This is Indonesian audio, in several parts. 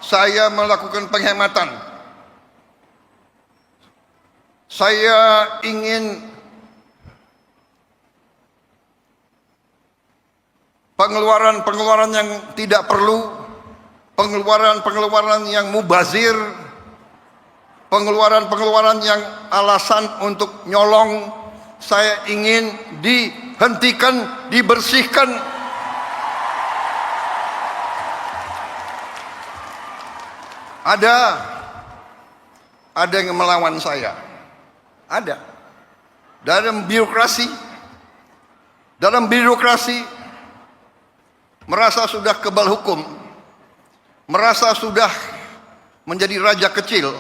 saya melakukan penghematan. Saya ingin pengeluaran-pengeluaran yang tidak perlu, pengeluaran-pengeluaran yang mubazir, pengeluaran-pengeluaran yang alasan untuk nyolong, saya ingin dihentikan, dibersihkan. Ada yang melawan saya. Ada. Dalam birokrasi merasa sudah kebal hukum, merasa sudah menjadi raja kecil.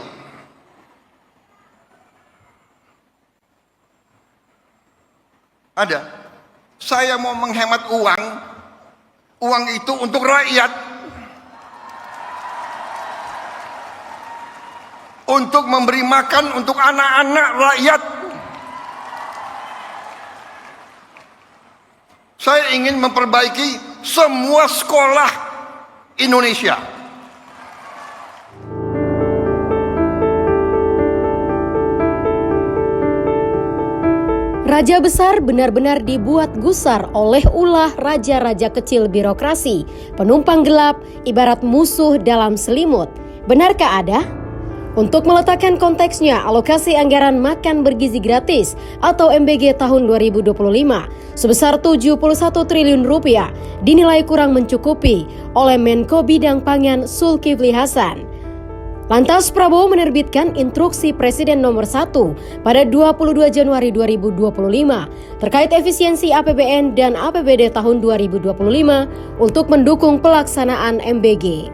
Ada. Saya mau menghemat uang itu untuk rakyat, untuk memberi makan untuk anak-anak rakyat. Saya ingin memperbaiki semua sekolah Indonesia. Raja besar benar-benar dibuat gusar oleh ulah raja-raja kecil birokrasi, penumpang gelap ibarat musuh dalam selimut. Benarkah ada? Untuk meletakkan konteksnya, alokasi anggaran makan bergizi gratis atau MBG tahun 2025 sebesar 71 triliun rupiah dinilai kurang mencukupi oleh Menko Bidang Pangan Zulkifli Hasan. Lantas Prabowo menerbitkan instruksi Presiden nomor 1 pada 22 Januari 2025 terkait efisiensi APBN dan APBD tahun 2025 untuk mendukung pelaksanaan MBG.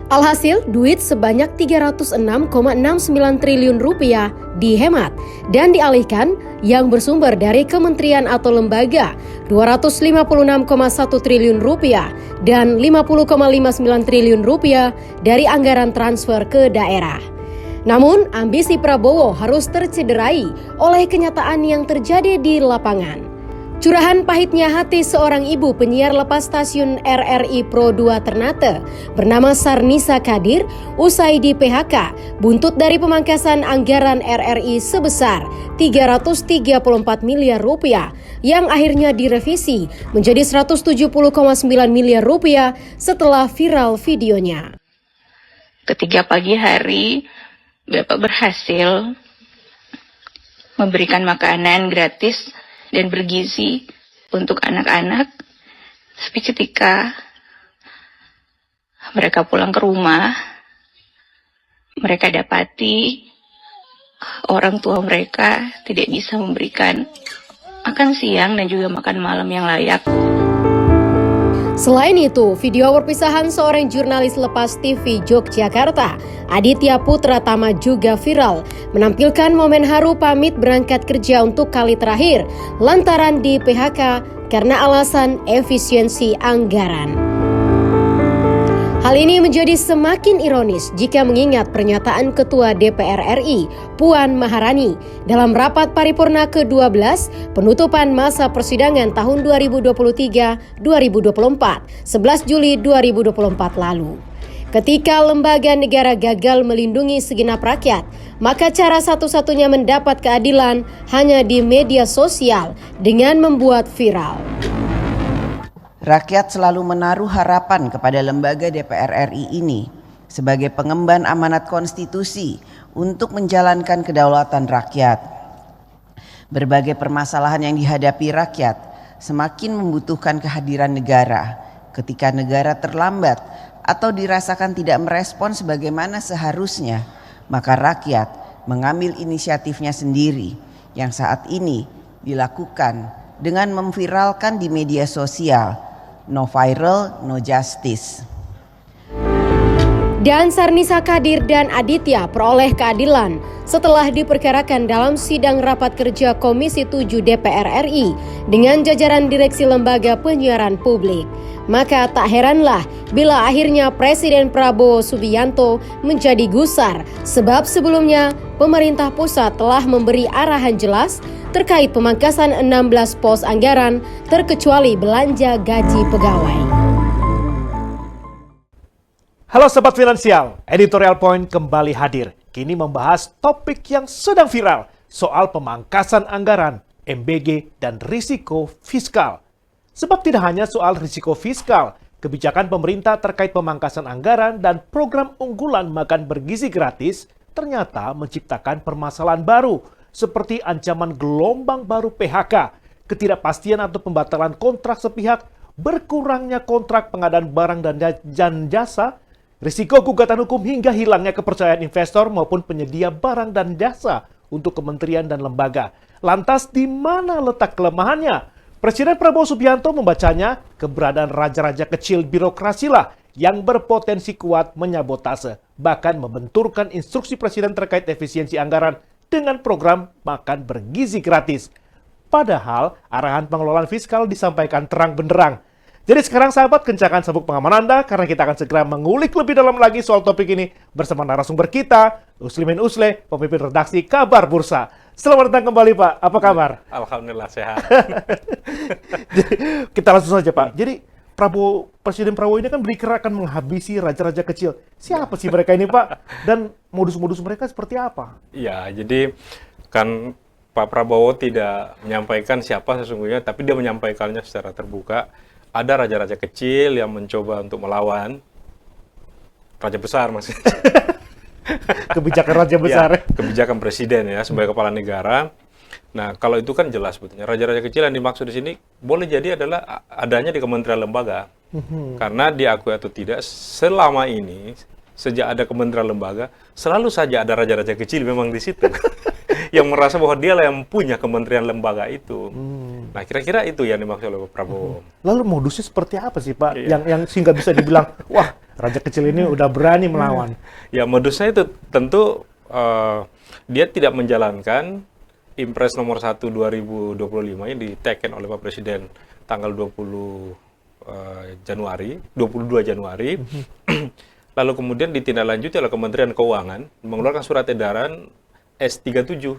Alhasil, duit sebanyak 306,69 triliun rupiah dihemat dan dialihkan yang bersumber dari kementerian atau lembaga 256,1 triliun rupiah dan 50,59 triliun rupiah dari anggaran transfer ke daerah. Namun, ambisi Prabowo harus tercederai oleh kenyataan yang terjadi di lapangan. Curahan pahitnya hati seorang ibu penyiar lepas stasiun RRI Pro 2 Ternate bernama Sarnisa Kadir usai di PHK buntut dari pemangkasan anggaran RRI sebesar 334 miliar rupiah yang akhirnya direvisi menjadi 170,9 miliar rupiah setelah viral videonya. Ketika pagi hari Bapak berhasil memberikan makanan gratis dan bergizi untuk anak-anak, tapi ketika mereka pulang ke rumah, mereka dapati orang tua mereka tidak bisa memberikan makan siang dan juga makan malam yang layak. Selain itu, video perpisahan seorang jurnalis lepas TV Yogyakarta, Aditya Putra Tama juga viral, menampilkan momen haru pamit berangkat kerja untuk kali terakhir lantaran di PHK karena alasan efisiensi anggaran. Hal ini menjadi semakin ironis jika mengingat pernyataan Ketua DPR RI, Puan Maharani, dalam rapat paripurna ke-12 penutupan masa persidangan tahun 2023-2024, 11 Juli 2024 lalu. Ketika lembaga negara gagal melindungi segenap rakyat, maka cara satu-satunya mendapat keadilan hanya di media sosial dengan membuat viral. Rakyat selalu menaruh harapan kepada lembaga DPR RI ini sebagai pengemban amanat konstitusi untuk menjalankan kedaulatan rakyat. Berbagai permasalahan yang dihadapi rakyat semakin membutuhkan kehadiran negara. Ketika negara terlambat atau dirasakan tidak merespon sebagaimana seharusnya, maka rakyat mengambil inisiatifnya sendiri yang saat ini dilakukan dengan memviralkan di media sosial. No viral, no justice. Dan Sarnisa Kadir dan Aditya peroleh keadilan setelah diperkarakan dalam sidang rapat kerja Komisi 7 DPR RI dengan jajaran Direksi Lembaga Penyiaran Publik. Maka tak heranlah bila akhirnya Presiden Prabowo Subianto menjadi gusar, sebab sebelumnya pemerintah pusat telah memberi arahan jelas terkait pemangkasan 16 pos anggaran terkecuali belanja gaji pegawai. Halo Sobat Finansial, Editorial Point kembali hadir. Kini membahas topik yang sedang viral, soal pemangkasan anggaran, MBG, dan risiko fiskal. Sebab tidak hanya soal risiko fiskal, kebijakan pemerintah terkait pemangkasan anggaran dan program unggulan makan bergizi gratis ternyata menciptakan permasalahan baru, seperti ancaman gelombang baru PHK, ketidakpastian atau pembatalan kontrak sepihak, berkurangnya kontrak pengadaan barang dan jasa, risiko gugatan hukum hingga hilangnya kepercayaan investor maupun penyedia barang dan jasa untuk kementerian dan lembaga. Lantas di mana letak kelemahannya? Presiden Prabowo Subianto membacanya keberadaan raja-raja kecil birokrasi lah yang berpotensi kuat menyabotase, bahkan membenturkan instruksi presiden terkait efisiensi anggaran dengan program makan bergizi gratis. Padahal arahan pengelolaan fiskal disampaikan terang benderang. Jadi sekarang sahabat, kencangkan sabuk pengaman Anda karena kita akan segera mengulik lebih dalam lagi soal topik ini bersama narasumber kita, Uslimin Usle, pemimpin redaksi Kabar Bursa. Selamat datang kembali Pak, apa kabar? Alhamdulillah sehat. Kita langsung saja Pak. Jadi Presiden Prabowo ini kan berikrar akan menghabisi raja-raja kecil. Siapa sih mereka ini Pak? Dan modus-modus mereka seperti apa? Ya, jadi kan Pak Prabowo tidak menyampaikan siapa sesungguhnya, tapi dia menyampaikannya secara terbuka. Ada raja-raja kecil yang mencoba untuk melawan raja besar maksudnya. Kebijakan raja besar. Ya, kebijakan presiden ya sebagai kepala negara. Nah, kalau itu kan jelas sebetulnya. Raja-raja kecil yang dimaksud di sini boleh jadi adalah adanya di kementerian lembaga. Karena diakui atau tidak, selama ini sejak ada kementerian lembaga, selalu saja ada raja-raja kecil memang di situ. Yang merasa bahwa dialah yang punya kementerian lembaga itu. Nah, kira-kira itu yang dimaksud oleh Pak Prabowo. Lalu modusnya seperti apa sih Pak? Yang sehingga bisa dibilang, wah raja kecil ini udah berani melawan. Ya, modusnya itu tentu dia tidak menjalankan Impres nomor 1 2025 yang diteken oleh Pak Presiden tanggal 22 Januari. Lalu kemudian ditindaklanjuti oleh Kementerian Keuangan mengeluarkan surat edaran S37.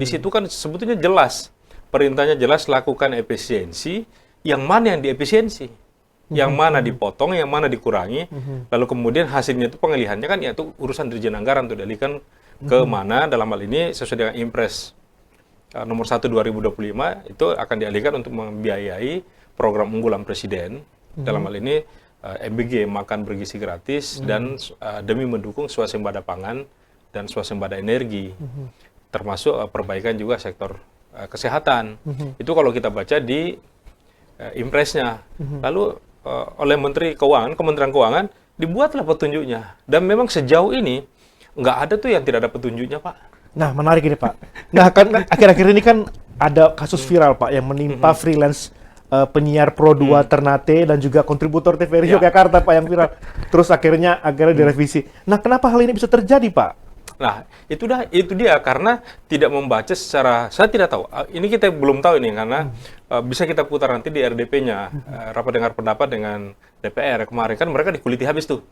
Di situ kan sebetulnya jelas, perintahnya jelas lakukan efisiensi, yang mana yang diefisiensi, yang mana dipotong, yang mana dikurangi, lalu kemudian hasilnya itu pengalihannya kan yaitu urusan Dirjen Anggaran, itu dialihkan ke mana, dalam hal ini sesuai dengan Impres nomor 1 2025 itu akan dialihkan untuk membiayai program unggulan Presiden, dalam hal ini MBG makan bergizi gratis dan demi mendukung swasembada pangan dan swasembada energi, termasuk perbaikan juga sektor kesehatan. Itu kalau kita baca di impresnya. Lalu oleh Menteri Keuangan, Kementerian Keuangan, dibuatlah petunjuknya. Dan memang sejauh ini, nggak ada tuh yang tidak ada petunjuknya, Pak. Nah, menarik ini, Pak. Nah, kan akhir-akhir ini kan ada kasus viral, Pak, yang menimpa freelance penyiar Pro 2 Ternate dan juga kontributor TVRI Yogyakarta, Pak, yang viral. Terus akhirnya direvisi. Nah, kenapa hal ini bisa terjadi, Pak? Nah, itu dia karena tidak membaca secara, saya tidak tahu. Ini kita belum tahu ini karena bisa kita putar nanti di RDP-nya, rapat dengar pendapat dengan DPR. Kemarin kan mereka dikuliti habis tuh.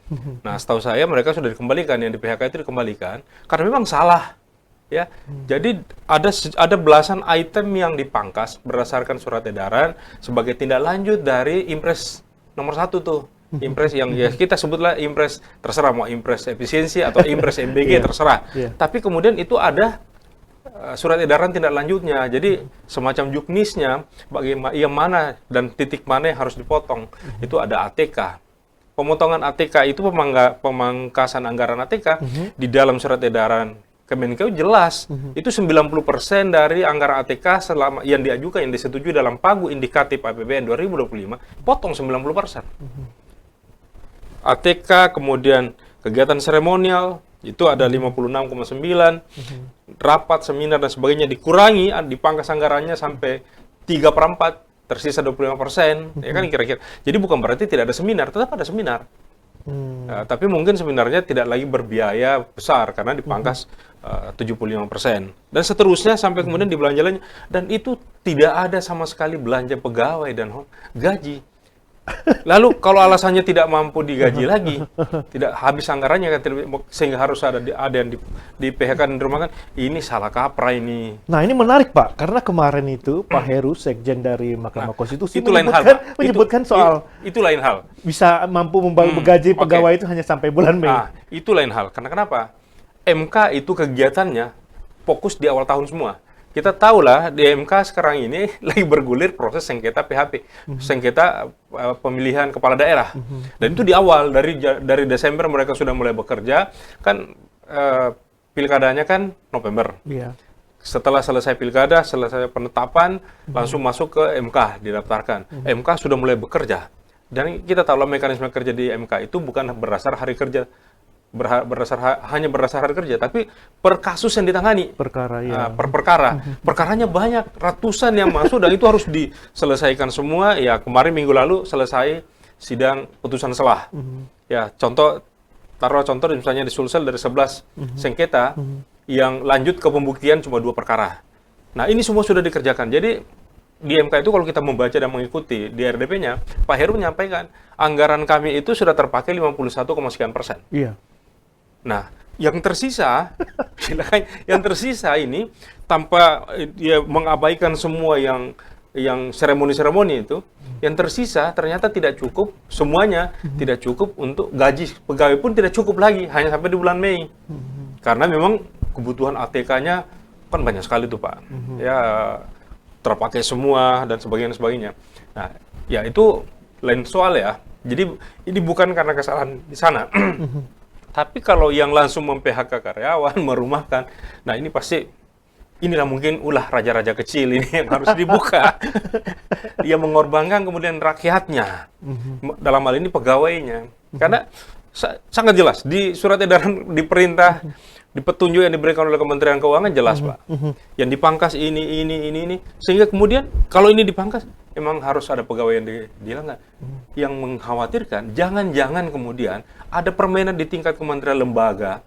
Nah, setahu saya mereka sudah dikembalikan, yang di PHK itu dikembalikan karena memang salah. Ya, jadi ada belasan item yang dipangkas berdasarkan surat edaran sebagai tindak lanjut dari Impres nomor 1 tuh. Impres yang ya kita sebutlah Impres, terserah mau Impres efisiensi atau Impres MBG terserah. Tapi kemudian itu ada surat edaran tindak lanjutnya. Jadi semacam juknisnya bagaimana yang mana dan titik mana yang harus dipotong. Itu ada ATK. Pemotongan ATK itu pemangkasan anggaran ATK di dalam surat edaran Kemenkeu jelas. Itu 90% dari anggaran ATK selama yang diajukan yang disetujui dalam pagu indikatif APBN 2025 potong 90%. ATK, kemudian kegiatan seremonial, itu ada 56,9, rapat, seminar, dan sebagainya dikurangi, dipangkas anggarannya sampai 3/4, tersisa 25%, ya kan kira-kira. Jadi bukan berarti tidak ada seminar, tetap ada seminar. Tapi mungkin seminarnya tidak lagi berbiaya besar, karena dipangkas 75%. Dan seterusnya sampai kemudian dibelanja, dan itu tidak ada sama sekali belanja pegawai dan gaji. Lalu kalau alasannya tidak mampu digaji lagi, tidak habis anggarannya kan, sehingga harus ada yang di PHK dan dirumahkan, ini salah kaprah ini. Nah, ini menarik, Pak, karena kemarin itu Pak Heru, Sekjen dari Mahkamah Konstitusi, itu lain hal, Pak. menyebutkan soal itu lain hal. bisa mampu menggaji pegawai itu hanya sampai bulan Mei. Nah, itu lain hal. Karena kenapa? MK itu kegiatannya fokus di awal tahun semua. Kita tahulah di MK sekarang ini lagi bergulir proses sengketa PHP, sengketa pemilihan kepala daerah. Dan itu di awal, dari Desember mereka sudah mulai bekerja, kan pilkadanya kan November. Iya. Setelah selesai pilkada, selesai penetapan, langsung masuk ke MK, didaftarkan. MK sudah mulai bekerja. Dan kita tahulah mekanisme kerja di MK itu bukan berdasar hari kerja, hanya berdasar hari kerja, tapi per kasus yang ditangani. Perkara, ya. Per perkara. Perkaranya banyak, ratusan yang masuk, dan itu harus diselesaikan semua. Ya, kemarin minggu lalu selesai sidang putusan selah. Ya, taruh contoh misalnya di Sulsel dari 11 sengketa, yang lanjut ke pembuktian cuma 2 perkara. Nah, ini semua sudah dikerjakan. Jadi, di MK itu kalau kita membaca dan mengikuti di RDP-nya, Pak Heru menyampaikan, anggaran kami itu sudah terpakai 51,sekian%. Iya. Nah, yang tersisa, yang tersisa ini, tanpa dia mengabaikan semua yang seremoni-seremoni itu, yang tersisa ternyata tidak cukup, semuanya tidak cukup untuk gaji pegawai pun tidak cukup lagi, hanya sampai di bulan Mei. Karena memang kebutuhan ATK-nya kan banyak sekali tuh, Pak. Ya, terpakai semua dan sebagainya. Nah, ya itu lain soal ya. Jadi ini bukan karena kesalahan di sana. Tapi kalau yang langsung mem-PHK karyawan, merumahkan, nah ini pasti, inilah mungkin ulah raja-raja kecil ini yang harus dibuka. Dia mengorbankan kemudian rakyatnya, dalam hal ini pegawainya. Karena sangat jelas, di surat edaran, di perintah, di petunjuk yang diberikan oleh Kementerian Keuangan jelas, Pak. Yang dipangkas ini. Sehingga kemudian, kalau ini dipangkas, emang harus ada pegawai yang dihilangkan. Yang mengkhawatirkan, jangan-jangan kemudian ada permainan di tingkat kementerian lembaga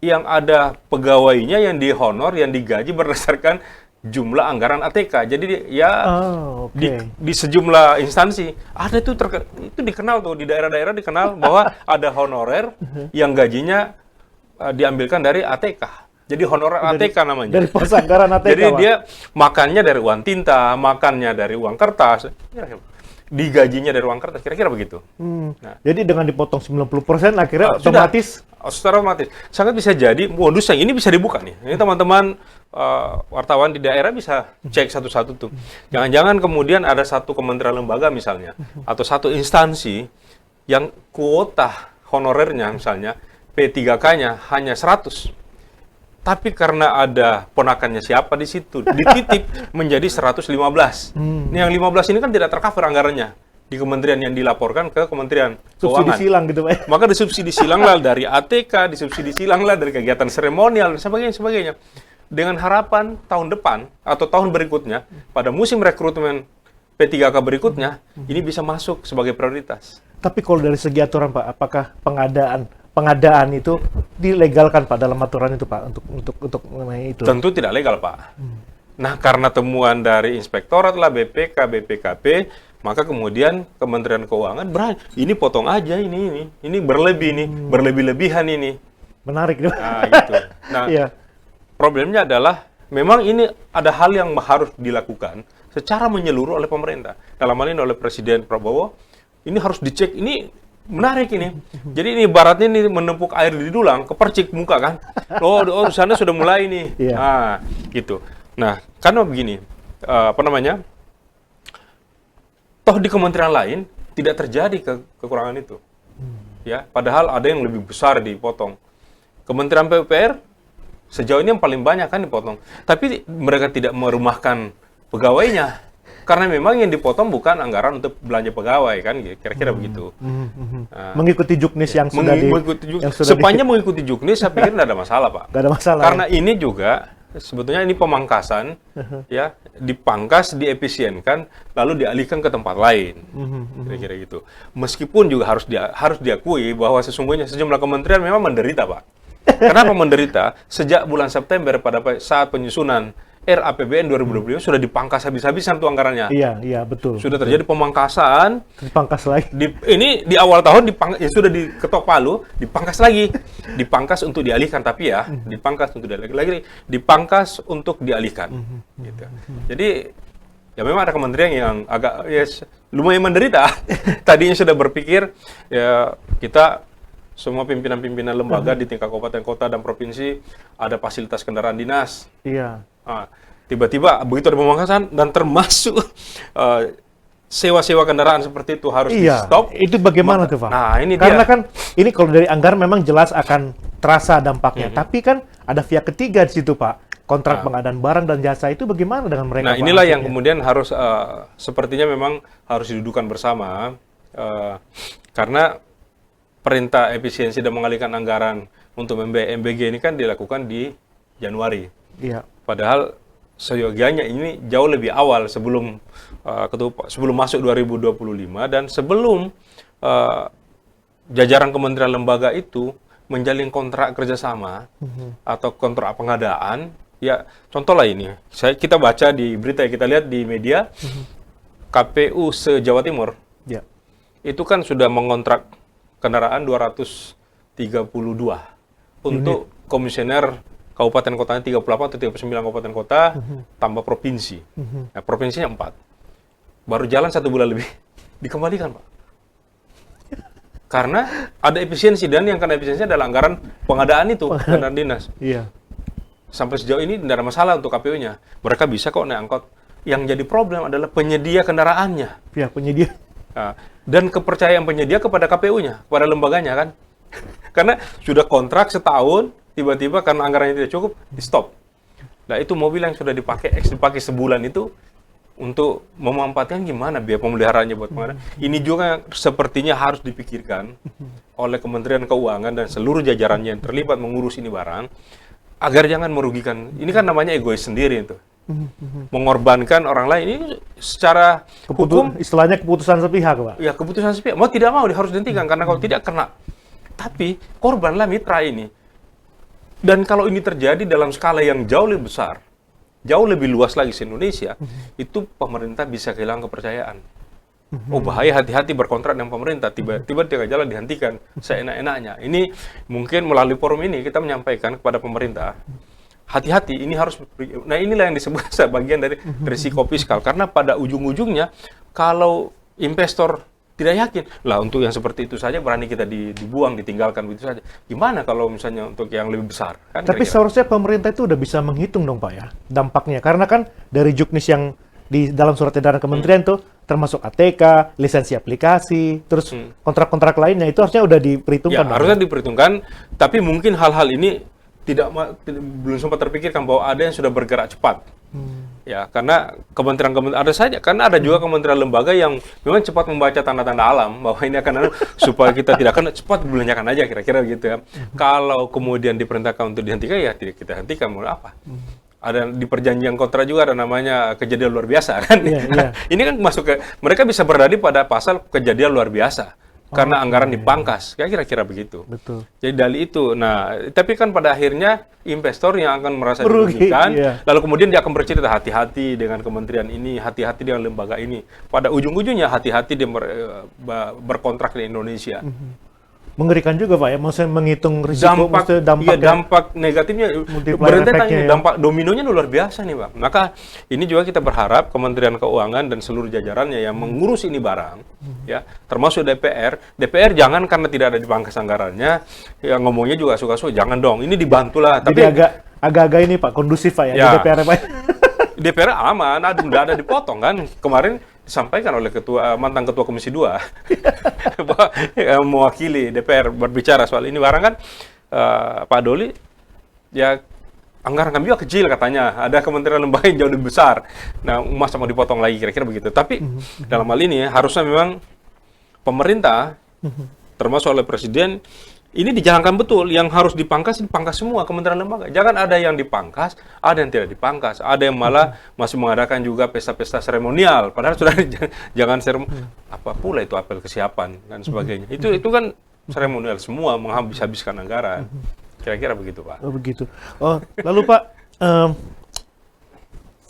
yang ada pegawainya yang dihonor, yang digaji berdasarkan jumlah anggaran ATK. Jadi ya di sejumlah instansi ada itu dikenal tuh, di daerah-daerah dikenal bahwa ada honorer yang gajinya diambilkan dari ATK. Jadi honorer ATK namanya. Dari pos anggaran ATK. Jadi dia makannya dari uang tinta, makannya dari uang kertas. Digajinya dari uang kertas, kira-kira begitu. Nah, jadi dengan dipotong 90% akhirnya otomatis? Secara otomatis. Sangat bisa jadi modus yang ini bisa dibuka nih. Ini teman-teman wartawan di daerah bisa cek satu-satu tuh. Jangan-jangan kemudian ada satu kementerian lembaga misalnya, atau satu instansi yang kuota honorernya misalnya, P3K-nya hanya 100. Tapi karena ada ponakannya siapa di situ, dititip menjadi 115. Ini yang 15 ini kan tidak tercover anggarannya di kementerian yang dilaporkan ke Kementerian Keuangan. Subsidi silang gitu, Pak. Maka disubsidi silanglah dari ATK, disubsidi silanglah dari kegiatan seremonial, dan sebagainya. Dengan harapan tahun depan atau tahun berikutnya, pada musim rekrutmen P3K berikutnya, ini bisa masuk sebagai prioritas. Tapi kalau dari segi aturan, Pak, apakah pengadaan itu dilegalkan, Pak, dalam aturan itu, Pak, untuk mengenai itu? Tentu tidak legal, Pak. Nah, karena temuan dari inspektorat lah, BPK, BPKP, maka kemudian Kementerian Keuangan berani, ini potong aja, ini berlebih nih, berlebih-lebihan ini. Menarik, nih. Nah, gitu. Nah, iya. Problemnya adalah memang ini ada hal yang harus dilakukan secara menyeluruh oleh pemerintah. Dalam hal ini oleh Presiden Prabowo, ini harus dicek, ini menarik ini. Jadi ini ibaratnya ini menempuk air di dulang, kepercik muka kan. Oh sana sudah mulai nih. Iya. Nah, gitu. Nah, karena begini, toh di kementerian lain tidak terjadi kekurangan itu. Ya, padahal ada yang lebih besar dipotong. Kementerian PUPR sejauh ini yang paling banyak kan dipotong. Tapi mereka tidak merumahkan pegawainya. Karena memang yang dipotong bukan anggaran untuk belanja pegawai kan, kira-kira begitu. Nah, mengikuti juknis yang sudah sepanjang mengikuti juknis, saya pikir tidak ada masalah, Pak. Nggak ada masalah. Karena ini juga sebetulnya ini pemangkasan, ya, dipangkas, diefisienkan, lalu dialihkan ke tempat lain, kira-kira gitu. Meskipun juga harus diakui bahwa sesungguhnya sejumlah kementerian memang menderita, Pak. Kenapa menderita? Sejak bulan September pada saat penyusunan RAPBN 2025 sudah dipangkas habis-habisan tuh anggarannya. Iya, betul. Sudah terjadi pemangkasan. Dipangkas lagi. Ini di awal tahun ya sudah diketok palu, dipangkas lagi. Dipangkas untuk dialihkan, tapi ya, dipangkas untuk dialihkan lagi, dipangkas untuk dialihkan. Gitu. Jadi, ya memang ada kementerian yang agak lumayan menderita. Tadinya sudah berpikir, ya kita semua pimpinan-pimpinan lembaga di tingkat kabupaten, kota, dan provinsi ada fasilitas kendaraan dinas. Iya. Nah, tiba-tiba begitu ada pemangkasan dan termasuk sewa-sewa kendaraan seperti itu harus di stop. Itu bagaimana tuh Pak? Nah, ini karena dia. kan ini kalau dari anggaran memang jelas akan terasa dampaknya, tapi kan ada pihak ketiga di situ Pak. Kontrak pengadaan barang dan jasa itu bagaimana dengan mereka? Nah, Pak, inilah yang maksudnya? kemudian harus sepertinya memang harus didudukan bersama karena perintah efisiensi dan mengalihkan anggaran untuk MBG ini kan dilakukan di Januari. Iya. Padahal seyogianya ini jauh lebih awal sebelum sebelum masuk 2025 dan sebelum jajaran kementerian lembaga itu menjalin kontrak kerjasama atau kontrak pengadaan. Ya, contohlah ini. Kita baca di berita, kita lihat di media, KPU se-Jawa Timur Ya. itu kan sudah mengontrak kendaraan 232 untuk komisioner kabupaten kotanya 38 atau 39 kabupaten kota tambah provinsi. Nah, provinsinya 4. Baru jalan 1 bulan lebih dikembalikan, Pak. Karena ada efisiensi, dan yang kena efisiensi adalah anggaran pengadaan itu, kendaraan dinas. Iya. Sampai sejauh ini tidak ada masalah untuk KPU-nya. Mereka bisa kok naik angkot. Yang jadi problem adalah penyedia kendaraannya. Pihak penyedia. Nah, dan kepercayaan penyedia kepada KPU-nya, kepada lembaganya kan. Karena sudah kontrak setahun, tiba-tiba karena anggarannya tidak cukup, di-stop. Nah, itu mobil yang sudah dipakai sebulan itu untuk memanfaatkan gimana biaya pemeliharaannya buat pengadaan. Ini juga sepertinya harus dipikirkan oleh Kementerian Keuangan dan seluruh jajarannya yang terlibat mengurus ini barang, agar jangan merugikan. Ini kan namanya egois sendiri itu. Mengorbankan orang lain ini secara hukum Istilahnya keputusan sepihak, Pak. ya keputusan sepihak. Mau tidak mau dia harus dihentikan karena kalau tidak kena. Tapi korbanlah mitra ini. Dan kalau ini terjadi dalam skala yang jauh lebih besar, jauh lebih luas lagi di Indonesia, itu pemerintah bisa kehilangan kepercayaan. Oh bahaya, hati-hati berkontrak dengan pemerintah, tiba-tiba tengah jalan dihentikan seenak-enaknya. Ini mungkin melalui forum ini kita menyampaikan kepada pemerintah, hati-hati, ini harus, nah inilah yang disebut bagian dari risiko fiskal. Karena pada ujung-ujungnya, kalau investor tidak yakin, lah untuk yang seperti itu saja berani kita dibuang, ditinggalkan begitu saja. Gimana kalau misalnya untuk yang lebih besar? Kan Tapi kira-kira. seharusnya pemerintah itu udah bisa menghitung dong Pak ya, dampaknya. Karena kan dari juknis yang di dalam surat edaran kementerian tuh, termasuk ATK, lisensi aplikasi, terus kontrak-kontrak lainnya, itu harusnya udah diperhitungkan. Ya, dong. harusnya diperhitungkan, tapi mungkin hal-hal ini belum sempat terpikirkan bahwa ada yang sudah bergerak cepat. Ya, karena kementerian ada saja, karena ada juga kementerian lembaga yang memang cepat membaca tanda-tanda alam bahwa ini akan supaya kita tidak akan cepat belanjakan aja kira-kira gitu ya. Kalau kemudian diperintahkan untuk dihentikan ya tidak kita hentikan, mau apa? Ada di perjanjian kontrak juga ada namanya kejadian luar biasa kan. Ini kan masuk ke mereka bisa berdalih pada pasal kejadian luar biasa. Karena anggaran dipangkas, kira-kira begitu. Betul. Jadi dalih itu. Nah, tapi kan pada akhirnya investor yang akan merasa Merugi, dirugikan, iya. lalu kemudian dia akan bercerita hati-hati dengan kementerian ini, hati-hati dengan lembaga ini. Pada ujung-ujungnya hati-hati dia berkontrak di Indonesia. Mengerikan juga Pak ya, maksudnya menghitung risiko, dampak negatifnya, multiplier berarti efeknya ya. dampak dominonya luar biasa nih Bang. Maka ini juga kita berharap Kementerian Keuangan dan seluruh jajarannya yang mengurus ini barang, ya termasuk DPR jangan karena tidak ada dipangkas anggarannya, ya ngomongnya juga suka-suka, jangan dong, ini dibantulah. Jadi agak-agak ini Pak, kondusif Pak ya, di DPR Pak. DPR aman, tidak ada dipotong kan. Kemarin disampaikan oleh mantan ketua Komisi 2 mewakili DPR berbicara soal ini barang kan, Pak Doli ya anggaran kami juga kecil katanya, ada kementerian lembaga yang jauh lebih besar, nah masa mau dipotong lagi, kira-kira begitu. Tapi dalam hal ini harusnya memang pemerintah termasuk oleh Presiden ini dijalankan betul, yang harus dipangkas semua kementerian lembaga. Jangan ada yang dipangkas, ada yang tidak dipangkas, ada yang malah masih mengadakan juga pesta-pesta seremonial. Padahal sudah jangan seremonial. Apa pula itu apel kesiapan dan sebagainya. Itu kan seremonial semua, menghabis-habiskan anggaran. Kira-kira begitu Pak. Oh begitu. Oh lalu Pak,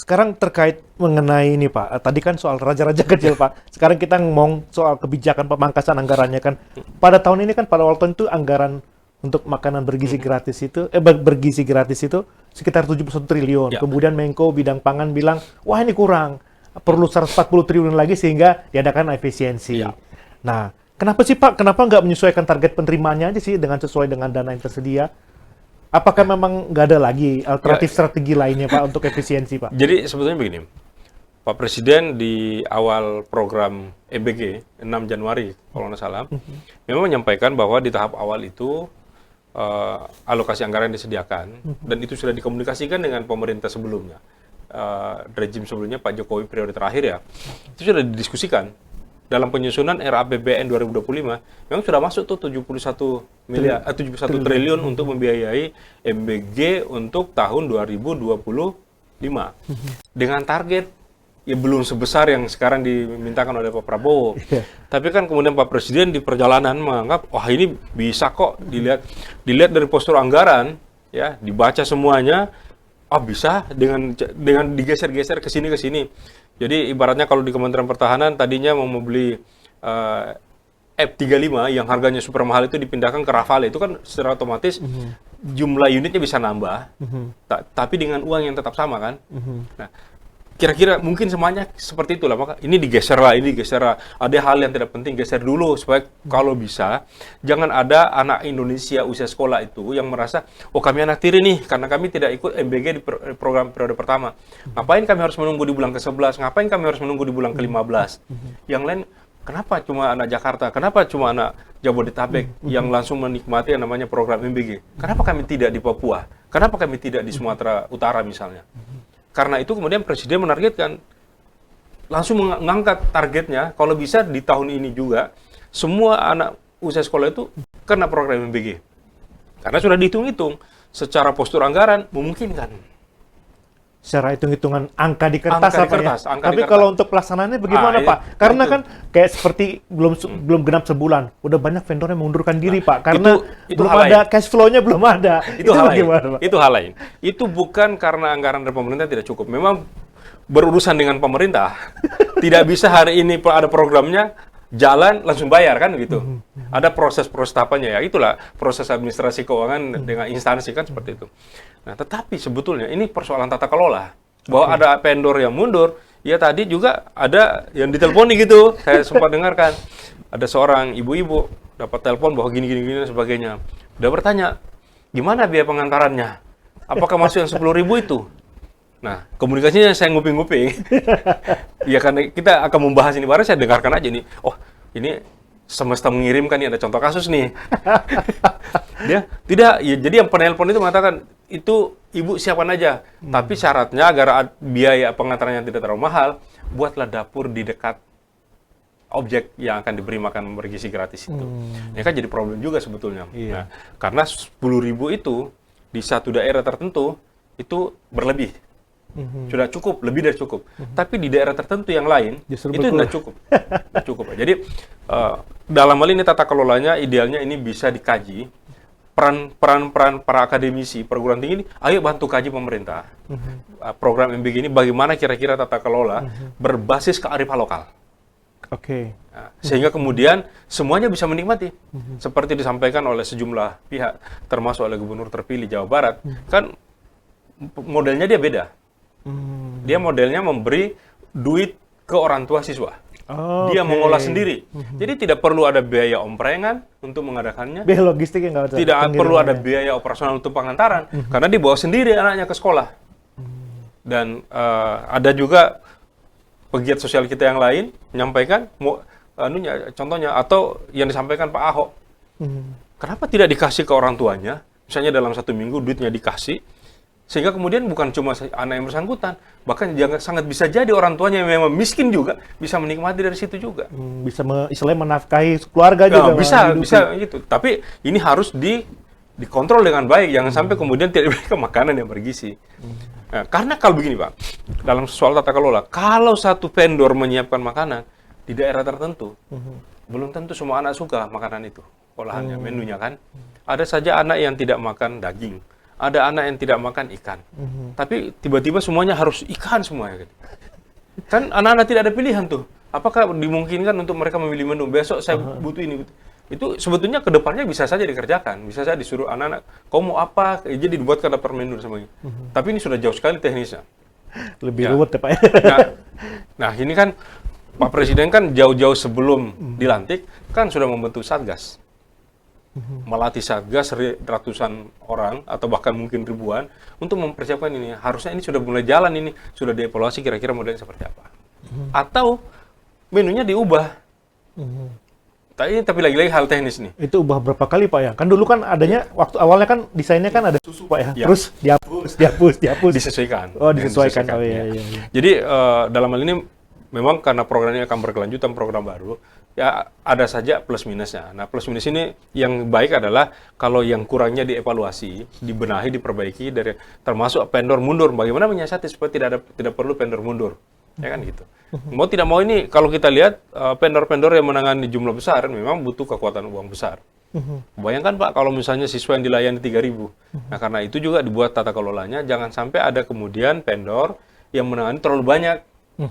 Sekarang terkait mengenai ini Pak, tadi kan soal raja-raja kecil Pak. Sekarang kita ngomong soal kebijakan pemangkasan anggarannya kan. Pada tahun ini kan pada waktu itu anggaran untuk makanan bergizi gratis itu bergizi gratis itu sekitar 71 triliun. Ya. Kemudian Menko bidang pangan bilang, "Wah, ini kurang. Perlu 140 triliun lagi sehingga diadakan efisiensi." Ya. Nah, kenapa sih Pak? Kenapa nggak menyesuaikan target penerimaannya aja sih dengan sesuai dengan dana yang tersedia? Apakah memang nggak ada lagi alternatif strategi lainnya Pak untuk efisiensi Pak? Jadi sebetulnya begini, Pak Presiden di awal program MBG 6 Januari kalau nggak salah, memang menyampaikan bahwa di tahap awal itu alokasi anggaran disediakan dan itu sudah dikomunikasikan dengan pemerintah sebelumnya, rejim sebelumnya Pak Jokowi periode terakhir ya, itu sudah didiskusikan. Dalam penyusunan RAPBN 2025 memang sudah masuk tuh 71 triliun untuk membiayai MBG untuk tahun 2025 dengan target ya belum sebesar yang sekarang dimintakan oleh Pak Prabowo. Tapi kan kemudian Pak Presiden di perjalanan menganggap wah ini bisa kok dilihat dari postur anggaran ya, dibaca semuanya, bisa dengan digeser-geser ke sini. Jadi ibaratnya kalau di Kementerian Pertahanan tadinya mau membeli F-35 yang harganya super mahal itu dipindahkan ke Rafale, itu kan secara otomatis jumlah unitnya bisa nambah, tapi dengan uang yang tetap sama kan. Nah, kira-kira mungkin semuanya seperti itulah, maka ini digeser lah. Ada hal yang tidak penting geser dulu supaya kalau bisa jangan ada anak Indonesia usia sekolah itu yang merasa oh kami anak tiri nih karena kami tidak ikut MBG di program periode pertama. Ngapain kami harus menunggu di bulan ke-11? Ngapain kami harus menunggu di bulan ke-15? Yang lain kenapa cuma anak Jakarta? Kenapa cuma anak Jabodetabek yang langsung menikmati yang namanya program MBG? Kenapa kami tidak di Papua? Kenapa kami tidak di Sumatera Utara misalnya? Karena itu kemudian Presiden menargetkan, langsung mengangkat targetnya, kalau bisa di tahun ini juga, semua anak usia sekolah itu kena program MBG. Karena sudah dihitung-hitung, secara postur anggaran memungkinkan. Secara hitung-hitungan angka di kertas apa ya? Tapi kertas. Kalau untuk pelaksanaannya bagaimana Pak? Karena kan kayak seperti belum genap sebulan, udah banyak vendor yang mengundurkan diri Pak, karena itu belum hal ada cash flow-nya belum ada. Itu hal lain. Pak? Itu hal lain. Itu bukan karena anggaran dari pemerintah tidak cukup. Memang berurusan dengan pemerintah. Tidak bisa hari ini ada programnya jalan langsung bayar kan gitu. Ada proses-proses tahapannya ya. Itulah proses administrasi keuangan dengan instansi kan seperti itu. Nah, tetapi sebetulnya ini persoalan tata kelola. Bahwa ada vendor yang mundur, ya tadi juga ada yang diteleponi gitu. Saya sempat dengarkan. Ada seorang ibu-ibu dapat telepon bahwa gini dan sebagainya. Udah bertanya, gimana biaya pengantarannya? Apakah masuk yang 10.000 itu? Nah, komunikasinya saya nguping-nguping. Ya karena kita akan membahas ini, baru saya dengarkan aja nih. Oh, ini semesta mengirimkan nih, ada contoh kasus nih. Dia tidak, ya, jadi yang penelpon itu mengatakan, itu ibu siapkan aja. Tapi syaratnya agar biaya pengantarannya tidak terlalu mahal, buatlah dapur di dekat objek yang akan diberi makan bergizi gratis itu. Ini kan jadi problem juga sebetulnya. Nah, karena 10.000 itu di satu daerah tertentu itu berlebih. Sudah cukup, lebih dari cukup. Tapi di daerah tertentu yang lain, justru itu tidak cukup. Tidak cukup. Jadi, dalam hal ini tata kelolanya, idealnya ini bisa dikaji. Peran para akademisi, perguruan tinggi ini, ayo bantu kaji pemerintah. Program MBG ini bagaimana kira-kira tata kelola berbasis kearifan lokal. Oke. Nah, sehingga kemudian semuanya bisa menikmati. Seperti disampaikan oleh sejumlah pihak, termasuk oleh Gubernur terpilih Jawa Barat, kan modelnya dia beda. Dia modelnya memberi duit ke orang tua siswa. Dia mengolah sendiri. Jadi tidak perlu ada biaya omprengan untuk mengadakannya. Biaya logistik yang nggak ada. Tidak perlu ada biaya operasional untuk pengantaran. Karena dibawa sendiri anaknya ke sekolah. Dan ada juga pegiat sosial kita yang lain menyampaikan, contohnya, atau yang disampaikan Pak Ahok. Kenapa tidak dikasih ke orang tuanya? Misalnya dalam 1 minggu duitnya dikasih, sehingga kemudian bukan cuma anak yang bersangkutan, bahkan sangat bisa jadi orang tuanya yang memang miskin juga bisa menikmati dari situ juga. Bisa istilahnya menafkahi keluarga juga. Bisa gitu. Tapi ini harus dikontrol dengan baik, jangan sampai kemudian tidak diberikan makanan yang bergizi. Nah, karena kalau begini Pak, dalam soal tata kelola, kalau satu vendor menyiapkan makanan di daerah tertentu, belum tentu semua anak suka makanan itu, olahannya, menunya kan. Ada saja anak yang tidak makan daging. ada anak yang tidak makan ikan. Tapi tiba-tiba semuanya harus ikan semuanya. Gitu. Kan anak-anak tidak ada pilihan tuh. Apakah dimungkinkan untuk mereka memilih menu? Besok saya butuh ini. Itu sebetulnya kedepannya bisa saja dikerjakan. Bisa saja disuruh anak-anak, kau mau apa? Jadi dibuatkan daftar menu semuanya. Tapi ini sudah jauh sekali teknisnya. Lebih ruwet ya Pak. Nah, ini kan Pak Presiden kan jauh-jauh sebelum dilantik kan sudah membentuk Satgas. Melatih Satgas ratusan orang atau bahkan mungkin ribuan untuk mempersiapkan ini. Harusnya ini sudah mulai jalan ini, sudah dievaluasi kira-kira modelnya seperti apa. Atau menunya diubah. Tapi lagi-lagi hal teknis nih. Itu ubah berapa kali Pak ya? Kan dulu kan adanya waktu awalnya kan desainnya kan ada susu Pak ya. Ya. Terus dihapus. Disesuaikan. Oh, disesuaikan. Oh ya. iya. Jadi dalam hal ini memang karena program ini akan berkelanjutan program baru, ya ada saja plus minusnya. Nah, plus minus ini yang baik adalah kalau yang kurangnya dievaluasi, dibenahi, diperbaiki dari termasuk vendor mundur. Bagaimana menyiasati supaya tidak perlu vendor mundur. Ya kan gitu. Mau tidak mau ini kalau kita lihat vendor-vendor yang menangani jumlah besar memang butuh kekuatan uang besar. Bayangkan Pak kalau misalnya siswa yang dilayani 3.000. Nah, karena itu juga dibuat tata kelolanya jangan sampai ada kemudian vendor yang menangani terlalu banyak.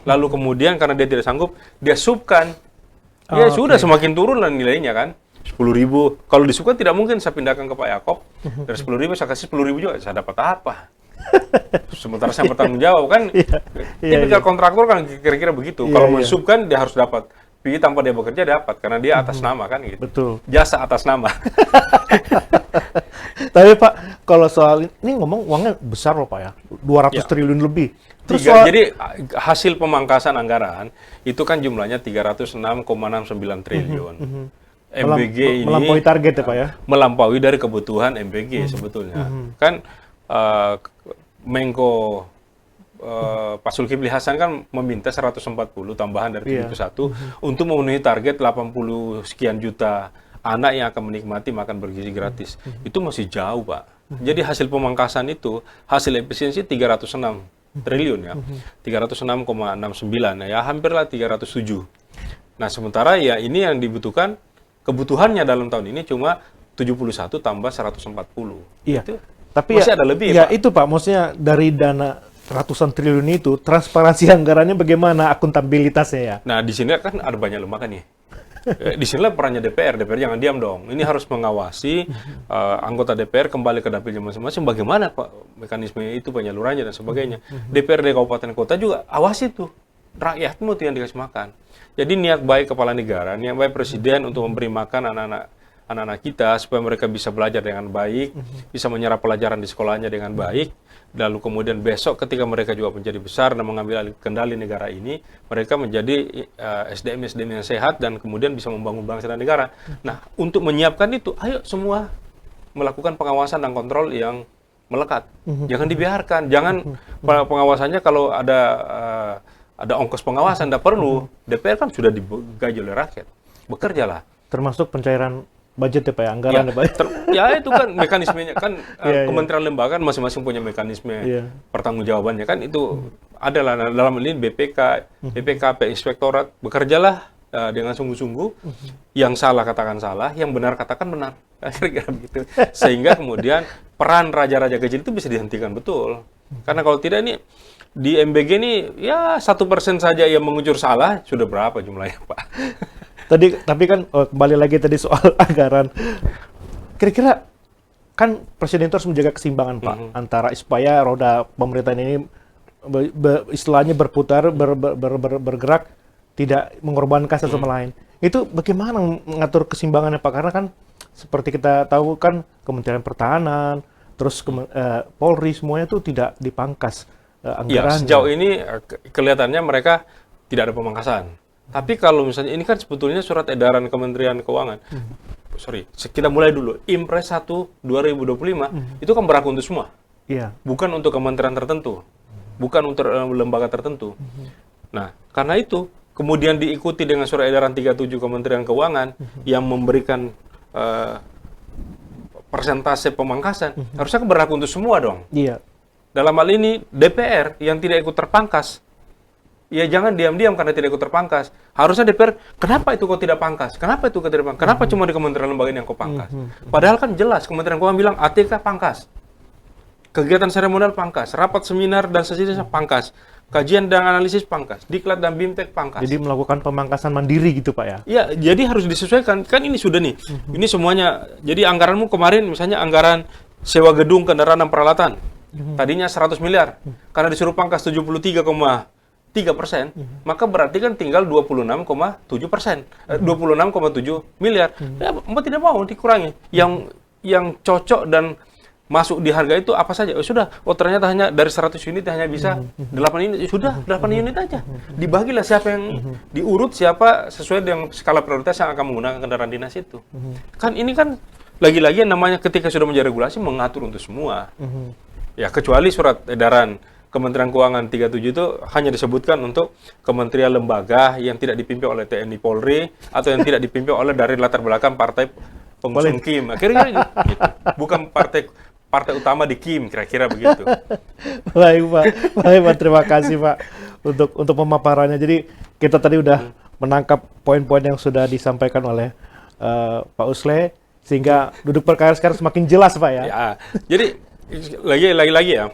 Lalu kemudian karena dia tidak sanggup, dia subkan. Ya sudah semakin turun lah nilainya kan. 10.000. Kalau disubkan tidak mungkin saya pindahkan ke Pak Yaakob. Dari 10.000 saya kasih 10.000 juga, saya dapat apa? Sementara saya bertanggung jawab kan. Tipikal kontraktor kan kira-kira begitu. Kalau mensubkan dia harus dapat. Tapi tanpa dia bekerja dapat karena dia atas nama kan gitu. Betul. Jasa atas nama. Tapi Pak, kalau soal ini ngomong uangnya besar loh Pak ya. 200 triliun lebih. Terus Jadi hasil pemangkasan anggaran itu kan jumlahnya 306,69 triliun. MBG ini melampaui target ya Pak ya. Melampaui dari kebutuhan MBG sebetulnya. Kan Menko Pak Zulkifli Hasan kan meminta 140 tambahan dari 71 untuk memenuhi target 80 sekian juta anak yang akan menikmati makan bergizi gratis. Itu masih jauh Pak. Jadi hasil pemangkasan itu, hasil efisiensi 306 triliun ya. 306,69 ya, hampirlah 307. Nah, sementara ya ini yang dibutuhkan kebutuhannya dalam tahun ini cuma 71 tambah 140. Iya. Itu tapi masih ada lebih ya Pak. itu Pak, maksudnya dari dana ratusan triliun itu transparansi anggarannya bagaimana, akuntabilitasnya ya. Nah, di sini kan ada banyak lembaga nih. Di sinilah perannya DPR jangan diam dong. Ini harus mengawasi anggota DPR kembali ke dapilnya masing-masing. Bagaimana Pak mekanisme itu penyalurannya dan sebagainya. DPRD kabupaten kota juga awasi tuh rakyatmu tuh yang dikasih makan. Jadi niat baik kepala negara, niat baik presiden untuk memberi makan anak-anak kita supaya mereka bisa belajar dengan baik, bisa menyerap pelajaran di sekolahnya dengan baik. Lalu kemudian besok ketika mereka juga menjadi besar dan mengambil alih kendali negara ini, mereka menjadi SDM-SDM yang sehat dan kemudian bisa membangun bangsa dan negara. Nah, untuk menyiapkan itu, ayo semua melakukan pengawasan dan kontrol yang melekat. Jangan dibiarkan, jangan pengawasannya kalau ada ongkos pengawasan, tidak perlu. DPR kan sudah digaji oleh rakyat. Bekerjalah. Termasuk pencairan budget ya Pak ya, anggaran ya Pak. Ya itu kan mekanismenya kan kementerian lembaga masing-masing punya mekanisme pertanggungjawabannya kan itu adalah dalam ini BPKP, Inspektorat bekerjalah dengan sungguh-sungguh. Yang salah katakan salah, yang benar katakan benar. Kira-kira begitu. Sehingga kemudian peran raja-raja kecil itu bisa dihentikan betul. Karena kalau tidak ini di MBG ini ya 1% saja yang mengucur salah sudah berapa jumlahnya Pak? Tapi kan kembali lagi tadi soal anggaran. Kira-kira kan presiden itu harus menjaga keseimbangan Pak antara supaya roda pemerintahan ini istilahnya berputar, bergerak, tidak mengorbankan satu sama lain. Itu bagaimana mengatur keseimbangannya Pak? Karena kan seperti kita tahu kan Kementerian Pertahanan, terus Polri semuanya itu tidak dipangkas anggarannya. Ya, sejauh ini kelihatannya mereka tidak ada pemangkasan. Tapi kalau misalnya ini kan sebetulnya surat edaran Kementerian Keuangan. Kita mulai dulu. Impres 1 2025 itu kan berlaku untuk semua. Iya. Bukan untuk kementerian tertentu. Bukan untuk lembaga tertentu. Nah, karena itu kemudian diikuti dengan surat edaran 37 Kementerian Keuangan yang memberikan persentase pemangkasan. Harusnya kan berlaku untuk semua dong. Iya. Dalam hal ini DPR yang tidak ikut terpangkas, ya jangan diam-diam karena tidak ikut terpangkas. Harusnya DPR, kenapa itu kok tidak pangkas? Kenapa itu kok tidak pangkas? Kenapa cuma di kementerian lembaga ini yang kau pangkas? Padahal kan jelas Kementerian Keuangan bilang ATK pangkas. kegiatan seremonial pangkas, rapat seminar dan sejenisnya pangkas, kajian dan analisis pangkas, diklat dan bimtek pangkas. Jadi melakukan pemangkasan mandiri gitu Pak ya? Ya, jadi harus disesuaikan. Kan ini sudah nih, ini semuanya. Jadi anggaranmu kemarin misalnya anggaran sewa gedung, kendaraan dan peralatan, tadinya 100 miliar, karena disuruh pangkas 73,3%, maka berarti kan tinggal 26,7%, 26,7 miliar. Ya, Mbak tidak mau dikurangi. Yang cocok dan masuk di harga itu apa saja? Sudah, ternyata hanya dari 100 unit hanya bisa 8 unit. Sudah, 8 unit aja. Dibagilah siapa yang diurut, siapa sesuai dengan skala prioritas yang akan menggunakan kendaraan dinas itu. Kan ini kan lagi-lagi yang namanya ketika sudah menjadi regulasi mengatur untuk semua. Ya, kecuali surat edaran Kementerian Keuangan 37 itu hanya disebutkan untuk kementerian lembaga yang tidak dipimpin oleh TNI Polri atau yang tidak dipimpin oleh dari latar belakang partai pengusung Kim. Akhirnya gitu. Bukan partai utama di Kim, kira-kira begitu. Baik Pak, terima kasih Pak untuk pemaparannya. Jadi kita tadi udah menangkap poin-poin yang sudah disampaikan oleh Pak Usle, sehingga duduk perkara sekarang semakin jelas Pak ya. Ya, jadi lagi-lagi ya.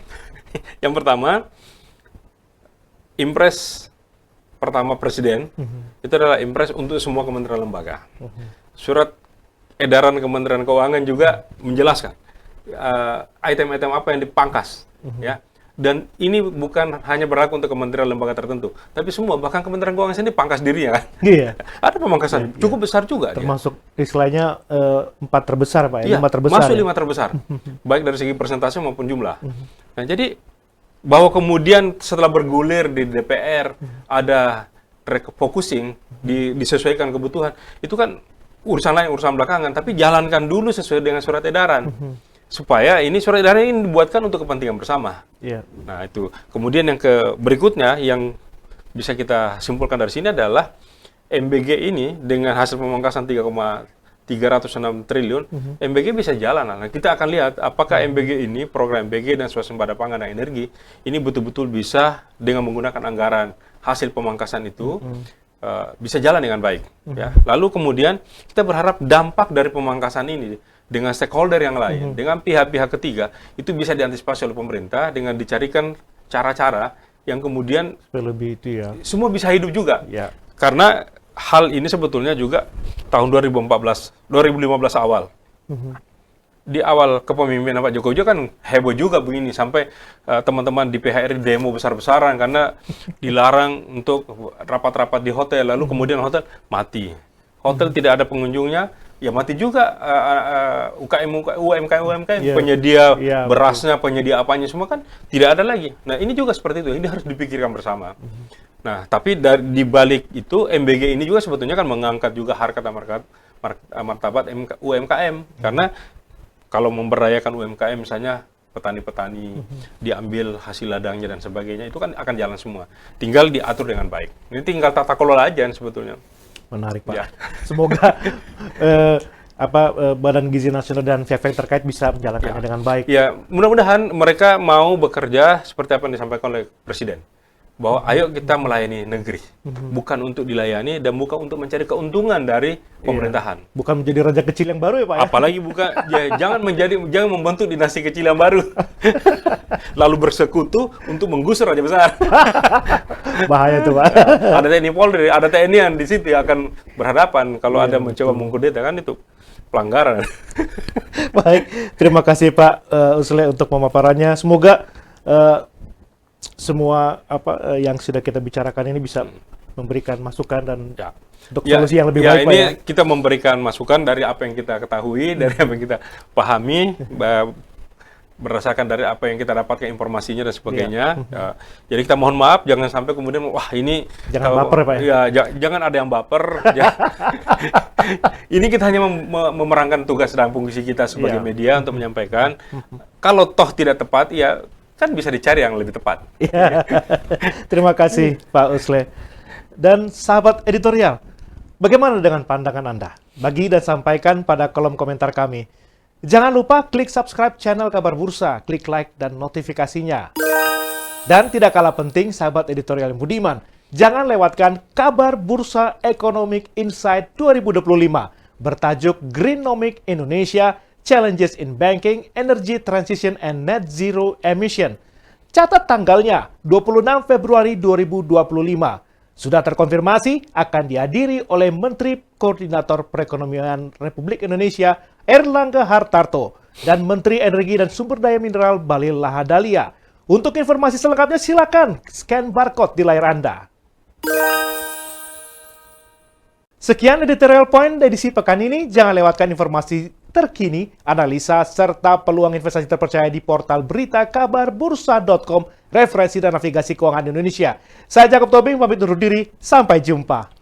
Yang pertama, impres pertama Presiden itu adalah impres untuk semua kementerian lembaga. Surat edaran Kementerian Keuangan juga menjelaskan item-item apa yang dipangkas, ya. Dan ini bukan hanya berlaku untuk kementerian lembaga tertentu, tapi semua, bahkan Kementerian Keuangan sendiri pangkas dirinya kan. Iya. Ada pemangkasan cukup besar juga. Termasuk istilahnya 4 terbesar Pak ya, Iya, 5 terbesar. masuk ya? 5 terbesar, baik dari segi persentase maupun jumlah. Nah, jadi bahwa kemudian setelah bergulir di DPR ada refocusing, disesuaikan kebutuhan, itu kan urusan lain, urusan belakangan, tapi jalankan dulu sesuai dengan surat edaran. Supaya ini surat edaran ini dibuatkan untuk kepentingan bersama. Iya. Nah, itu. Kemudian yang berikutnya yang bisa kita simpulkan dari sini adalah MBG ini dengan hasil pemangkasan 3,306 triliun, MBG bisa jalan. Nah, kita akan lihat apakah MBG ini, program MBG dan swasembada pangan dan energi, ini betul-betul bisa dengan menggunakan anggaran hasil pemangkasan itu, bisa jalan dengan baik. Ya. Lalu kemudian kita berharap dampak dari pemangkasan ini dengan stakeholder yang lain, dengan pihak-pihak ketiga, itu bisa diantisipasi oleh pemerintah dengan dicarikan cara-cara yang kemudian Lebih itu ya. semua bisa hidup juga. Ya. Karena hal ini sebetulnya juga tahun 2015 awal. Di awal kepemimpinan Pak Jokowi juga kan heboh juga begini, sampai teman-teman di PHRI demo besar-besaran karena dilarang untuk rapat-rapat di hotel, lalu kemudian hotel mati. Hotel tidak ada pengunjungnya, ya mati juga UMKM, Iya. penyedia Iya, berasnya, penyedia apanya semua kan tidak ada lagi. Nah, ini juga seperti itu, ini harus dipikirkan bersama. Nah, tapi di balik itu MBG ini juga sebetulnya kan mengangkat juga harkat dan martabat UMKM, karena kalau memberdayakan UMKM misalnya petani-petani diambil hasil ladangnya dan sebagainya, itu kan akan jalan semua. Tinggal diatur dengan baik. Ini tinggal tata kelola aja sebetulnya. Menarik Pak. Ya. Semoga Badan Gizi Nasional dan pihak-pihak terkait bisa menjalankannya dengan baik. Ya, mudah-mudahan mereka mau bekerja seperti apa yang disampaikan oleh Presiden. Bahwa ayo kita melayani negeri, bukan untuk dilayani dan bukan untuk mencari keuntungan dari pemerintahan. Bukan menjadi raja kecil yang baru ya Pak ya? Apalagi bukan, ya, jangan membentuk dinasti kecil yang baru. Lalu bersekutu untuk menggusur raja besar. Bahaya tuh Pak. Ada TNI Polri, ada TNI yang di situ yang akan berhadapan kalau ada mencoba mengkudeta, kan itu pelanggaran. Baik, terima kasih Pak Usle untuk pemaparannya. Semoga semua yang sudah kita bicarakan ini bisa memberikan masukan dan untuk solusi yang lebih baik Pak ini ya. kita memberikan masukan dari apa yang kita ketahui, dari apa yang kita pahami, berdasarkan dari apa yang kita dapatkan informasinya dan sebagainya. Ya, jadi kita mohon maaf, jangan sampai kemudian wah ini Jangan baper Pak ya. Ya, jangan ada yang baper. Ini kita hanya memerankan tugas dan fungsi kita sebagai media untuk menyampaikan. Kalau toh tidak tepat, ya kan bisa dicari yang lebih tepat. Ya. Terima kasih Pak Usle. Dan sahabat editorial, bagaimana dengan pandangan Anda? Bagi dan sampaikan pada kolom komentar kami. Jangan lupa klik subscribe channel Kabar Bursa, klik like dan notifikasinya. Dan tidak kalah penting, sahabat editorial yang budiman, jangan lewatkan Kabar Bursa Economic Insight 2025 bertajuk Greennomic Indonesia Challenges in Banking, Energy Transition and Net Zero Emission. Catat tanggalnya, 26 Februari 2025. Sudah terkonfirmasi akan dihadiri oleh Menteri Koordinator Perekonomian Republik Indonesia Erlangga Hartarto dan Menteri Energi dan Sumber Daya Mineral Bahlil Lahadalia. Untuk informasi selengkapnya silakan scan barcode di layar Anda. Sekian editorial point edisi pekan ini. Jangan lewatkan informasi terkini, analisa, serta peluang investasi terpercaya di portal berita kabar bursa.com, referensi dan navigasi keuangan Indonesia. Saya Jacob Tobing, pamit undur diri. Sampai jumpa.